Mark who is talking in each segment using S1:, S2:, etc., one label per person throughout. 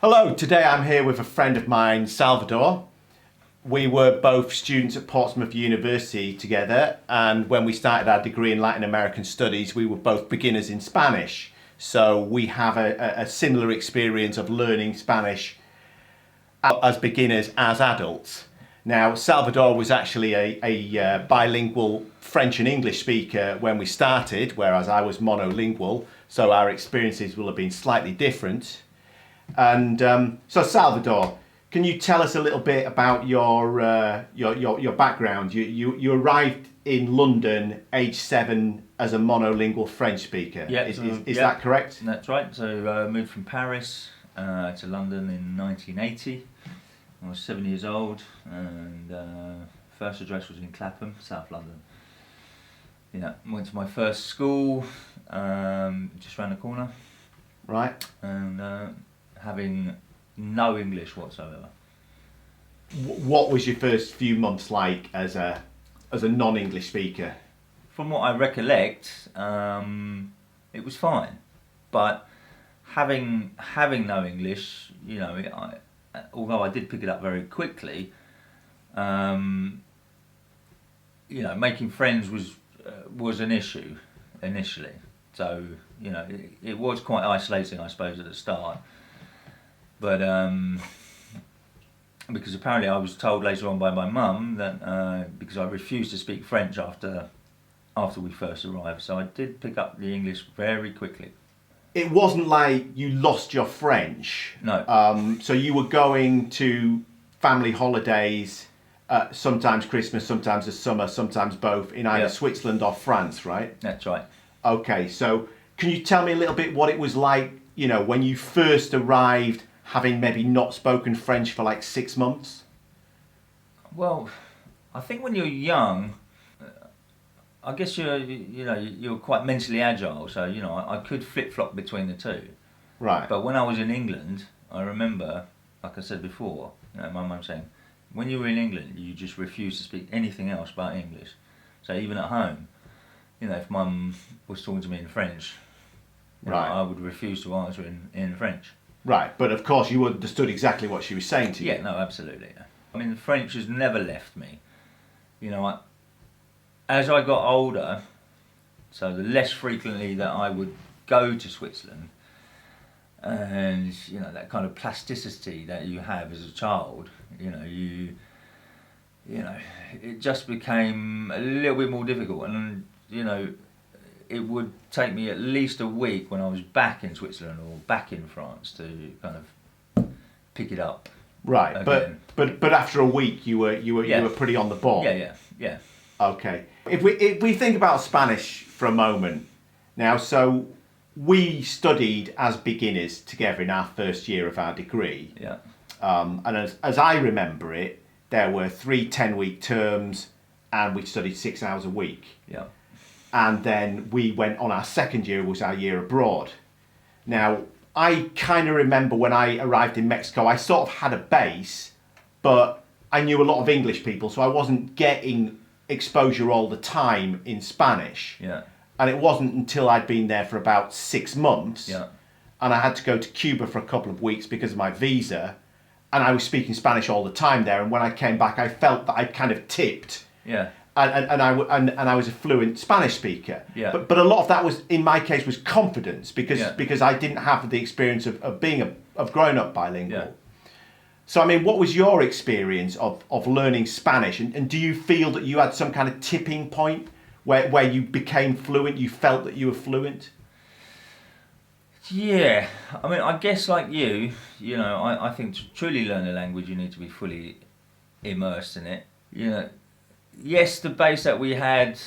S1: Hello, today I'm here with a friend of mine, Salvador. We were both students at Portsmouth University together, and when we started our degree in Latin American Studies, we were both beginners in Spanish. So we have a similar experience of learning Spanish as beginners, as adults. Now, Salvador was actually a bilingual French and English speaker when we started, whereas I was monolingual, so our experiences will have been slightly different. And so, Salvador, can you tell us a little bit about your background? You arrived in London age 7 as a monolingual French speaker.
S2: Yeah,
S1: Is that correct?
S2: That's right. So I moved from Paris to London in 1980. I was 7 years old, and first address was in Clapham, South London. Yeah, went to my first school just around the corner.
S1: Right.
S2: And having no English whatsoever.
S1: What was your first few months like as a non-English speaker?
S2: From what I recollect, it was fine, but having no English, although I did pick it up very quickly, making friends was an issue initially. So it was quite isolating, I suppose, at the start. But because apparently I was told later on by my mum that because I refused to speak French after we first arrived, so I did pick up the English very quickly.
S1: It wasn't like you lost your French.
S2: No.
S1: So you were going to family holidays, sometimes Christmas, sometimes the summer, sometimes both, in either Switzerland or France, right?
S2: That's right.
S1: Okay, so can you tell me a little bit what it was like, when you first arrived, having maybe not spoken French for like 6 months?
S2: Well, I think when you're young, I guess you're quite mentally agile, so I could flip-flop between the two.
S1: Right.
S2: But when I was in England, I remember, like I said before, my mum saying, when you were in England, you just refused to speak anything else but English. So even at home, if mum was talking to me in French,
S1: right,
S2: I would refuse to answer in French.
S1: Right, but of course you understood exactly what she was saying to you.
S2: Yeah, no, absolutely. Yeah. I mean, French has never left me. As I got older, so the less frequently that I would go to Switzerland, and that kind of plasticity that you have as a child, it just became a little bit more difficult, and it would take me at least a week when I was back in Switzerland or back in France to kind of pick it up.
S1: Right,
S2: again.
S1: but after a week you were pretty on the ball.
S2: Yeah.
S1: Okay. If we think about Spanish for a moment now, so we studied as beginners together in our first year of our degree.
S2: Yeah.
S1: And as I remember it, there were 3 10-week terms, and we studied 6 hours a week.
S2: Yeah.
S1: And then we went on our second year, was our year abroad. Now, I kind of remember when I arrived in Mexico, I sort of had a base, but I knew a lot of English people, so I wasn't getting exposure all the time in Spanish.
S2: Yeah.
S1: And it wasn't until I'd been there for about 6 months,
S2: Yeah.
S1: and I had to go to Cuba for a couple of weeks because of my visa, and I was speaking Spanish all the time there, and when I came back, I felt that I'd kind of tipped.
S2: Yeah.
S1: And I was a fluent Spanish speaker.
S2: Yeah.
S1: But a lot of that was, in my case, was confidence because I didn't have the experience of growing up bilingual.
S2: Yeah.
S1: So I mean, what was your experience of learning Spanish, and do you feel that you had some kind of tipping point where you became fluent? You felt that you were fluent?
S2: Yeah, I mean, I guess like you, I think to truly learn a language, you need to be fully immersed in it. Yes, the base that we had,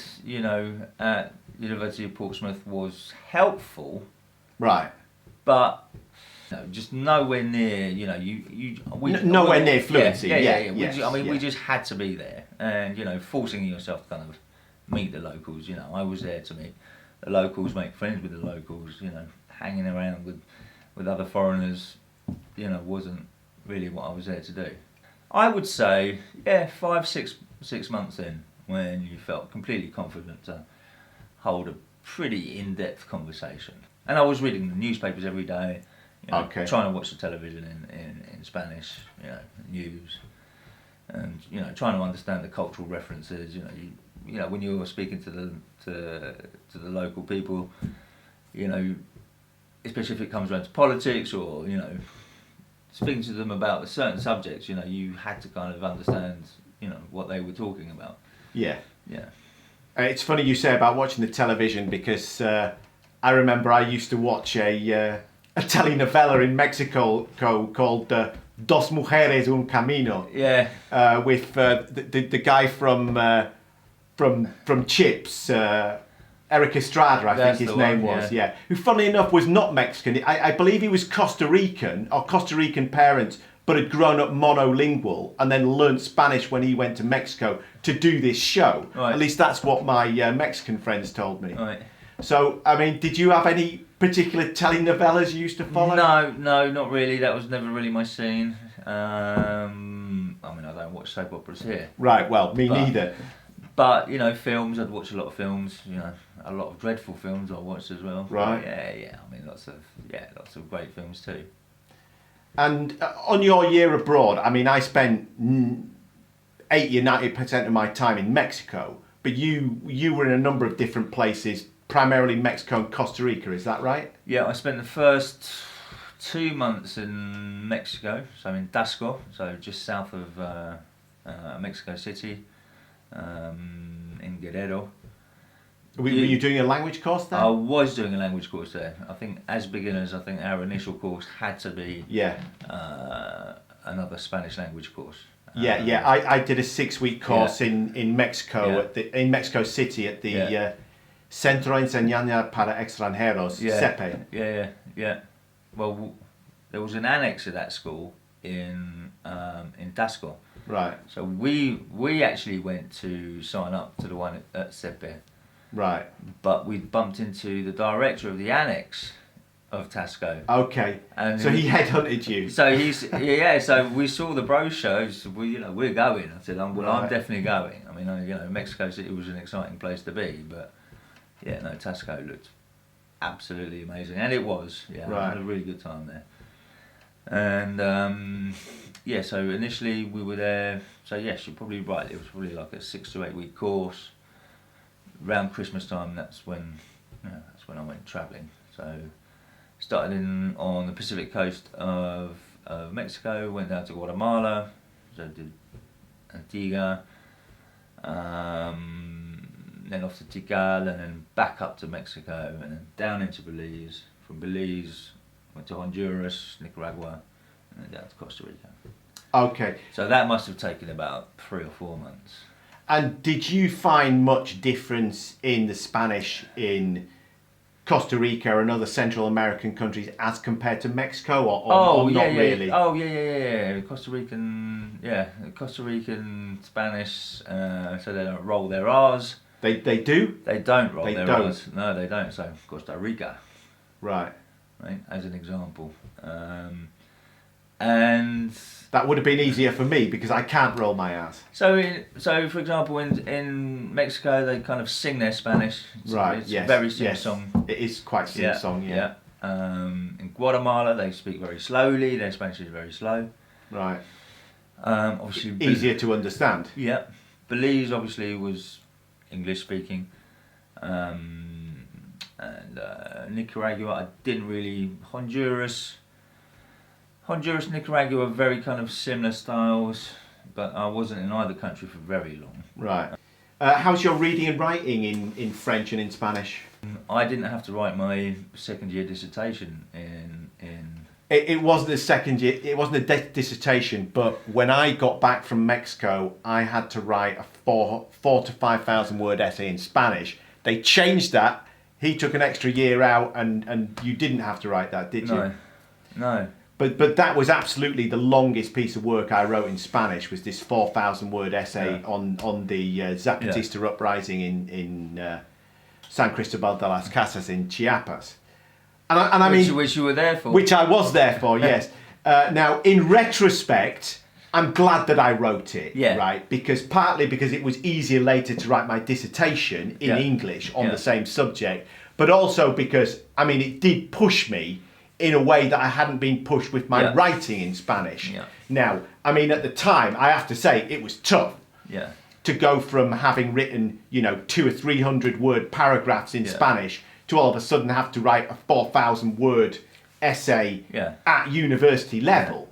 S2: at University of Portsmouth was helpful.
S1: Right.
S2: But just nowhere near,
S1: nowhere near fluency.
S2: We just had to be there, and forcing yourself to kind of meet the locals. I was there to meet the locals, make friends with the locals. Hanging around with other foreigners, wasn't really what I was there to do. I would say, 5, 6 months in, when you felt completely confident to hold a pretty in-depth conversation. And I was reading the newspapers every day, You know,
S1: Okay.
S2: Trying to watch the television in Spanish, you know, news, and you know, trying to understand the cultural references. You know, when you're speaking to the local people, you know, especially if it comes around to politics or you know, speaking to them about certain subjects, you know, you had to kind of understand, you know, what they were talking about.
S1: Yeah.
S2: Yeah.
S1: It's funny you say about watching the television because I remember I used to watch a telenovela in Mexico called Dos Mujeres Un Camino.
S2: Yeah.
S1: With the guy from Chips, Eric Estrada, I
S2: That's
S1: think his
S2: the
S1: name
S2: one,
S1: was, yeah. Who, funnily enough, was not Mexican. I believe he was Costa Rican, or Costa Rican parents, but had grown up monolingual and then learnt Spanish when he went to Mexico to do this show.
S2: Right.
S1: At least that's what my Mexican friends told me.
S2: Right.
S1: So, I mean, did you have any particular telenovelas you used to follow?
S2: No, not really. That was never really my scene. I mean, I don't watch soap operas here.
S1: Right, well, me neither.
S2: But, you know, films, I'd watch a lot of films, you know, a lot of dreadful films I watched as well.
S1: Right.
S2: Yeah, I mean, lots of great films too.
S1: And on your year abroad, I mean, I spent 80 or 90% of my time in Mexico, but you were in a number of different places, primarily Mexico and Costa Rica, is that right?
S2: Yeah, I spent the first 2 months in Mexico, so in Tasco, so just south of Mexico City, in Guerrero.
S1: Were you doing a language course there?
S2: I was doing a language course there. I think as beginners, our initial course had to be another Spanish language course.
S1: I did a 6-week course in Mexico in Mexico City at the Centro de Enseñanza para Extranjeros, CEPE.
S2: Yeah. Well, there was an annex of that school in Tasco.
S1: Right.
S2: So we actually went to sign up to the one at CEPE.
S1: Right.
S2: But we bumped into the director of the annex of Tasco.
S1: Okay.
S2: And
S1: so he headhunted you.
S2: So so we saw the brochures. We're going. I said, I'm definitely going. I mean, Mexico City was an exciting place to be, but Tasco looked absolutely amazing, and it was. Yeah,
S1: right.
S2: I had a really good time there. And so initially we were there. So yes, you're probably right. It was probably like a 6 to 8 week course. Around Christmas time, that's when I went travelling. So started on the Pacific coast of Mexico, went down to Guatemala, so did Antigua, then off to Tikal, and then back up to Mexico, and then down into Belize. From Belize, went to Honduras, Nicaragua, and then down to Costa Rica.
S1: Okay.
S2: So that must have taken about 3 or 4 months.
S1: And did you find much difference in the Spanish in Costa Rica and other Central American countries as compared to Mexico, or not really?
S2: Oh yeah. Costa Rican Spanish. So they don't roll their R's.
S1: They do?
S2: They don't roll
S1: they
S2: their
S1: don't.
S2: R's. No, they don't. So Costa Rica.
S1: Right,
S2: as an example. And
S1: that would have been easier for me because I can't roll my R's.
S2: So for example, in Mexico they kind of sing their Spanish. It's very sing-song.
S1: It is quite sing-song, yeah.
S2: In Guatemala they speak very slowly. Their Spanish is very slow.
S1: Right.
S2: Obviously
S1: easier to understand.
S2: Yeah. Belize obviously was English speaking. And Nicaragua I didn't really. Honduras, Nicaragua are very kind of similar styles, but I wasn't in either country for very long.
S1: Right. How's your reading and writing in French and in Spanish?
S2: I didn't have to write my second year dissertation in.
S1: It wasn't a second year. It wasn't a dissertation, but when I got back from Mexico, I had to write a 4,000 to 5,000 word essay in Spanish. They changed that. He took an extra year out, and you didn't have to write that, did you?
S2: No.
S1: But that was absolutely the longest piece of work I wrote in Spanish, was this 4,000 word essay on the Zapatista uprising in San Cristobal de las Casas in Chiapas. And I mean,
S2: which you were there for.
S1: Which I was there for, yes. Now, in retrospect, I'm glad that I wrote it, right? Partly because it was easier later to write my dissertation in English on the same subject, but also because, I mean, it did push me in a way that I hadn't been pushed with my
S2: Yeah.
S1: writing in Spanish.
S2: Yeah.
S1: Now, I mean, at the time, I have to say, it was tough
S2: Yeah.
S1: to go from having written, 200 or 300 word paragraphs in
S2: Yeah.
S1: Spanish to all of a sudden have to write a 4,000 word essay
S2: Yeah.
S1: at university level.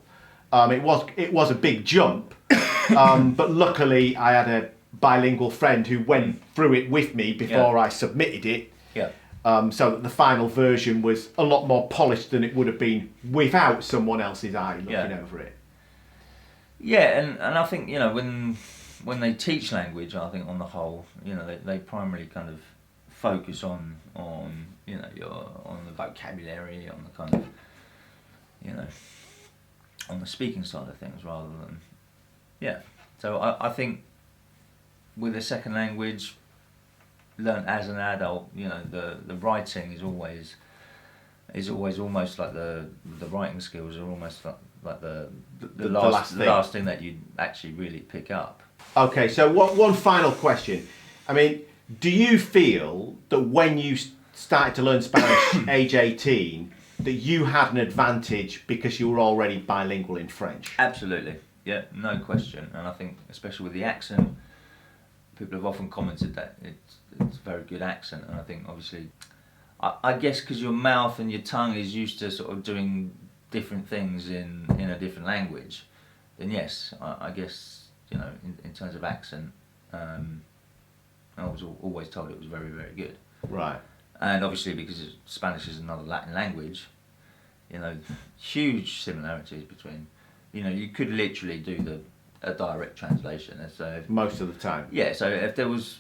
S1: It was a big jump, but luckily I had a bilingual friend who went through it with me before I submitted it.
S2: Yeah.
S1: So that the final version was a lot more polished than it would have been without someone else's eye looking over it.
S2: Yeah, and I think, when they teach language, I think on the whole, they primarily kind of focus on on the vocabulary, on the kind of, on the speaking side of things rather than, So I think with a second language, learned as an adult, the writing is always almost like the writing skills are almost like the last thing that you actually really pick up.
S1: Okay, so one final question. I mean, do you feel that when you started to learn Spanish age 18, that you had an advantage because you were already bilingual in French?
S2: Absolutely, yeah, no question. And I think especially with the accent, people have often commented that it's a very good accent, and I think obviously, I guess because your mouth and your tongue is used to sort of doing different things in a different language, then yes, I guess, in terms of accent, I was always told it was very, very good.
S1: Right.
S2: And obviously because Spanish is another Latin language, huge similarities between, you could literally do a direct translation. So
S1: Most of the time.
S2: yeah, so if there was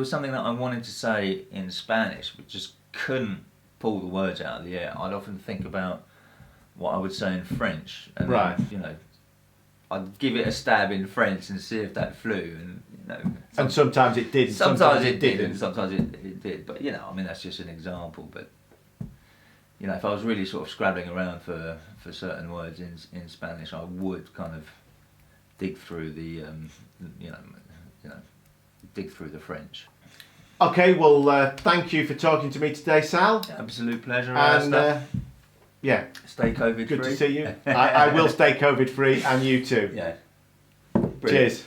S2: something that I wanted to say in Spanish but just couldn't pull the words out of the air, I'd often think about what I would say in French, and
S1: Right.
S2: then, I'd give it a stab in French and see if that flew, and
S1: And sometimes it did.
S2: sometimes it did, and sometimes it did. But that's just an example. But if I was really sort of scrabbling around for certain words in Spanish, I would kind of dig through the dig through the French.
S1: Okay, well, thank you for talking to me today, Sal.
S2: Absolute pleasure.
S1: And yeah,
S2: stay COVID free.
S1: good to see you. I will stay COVID free, and you too.
S2: Yeah. Brilliant.
S1: Cheers.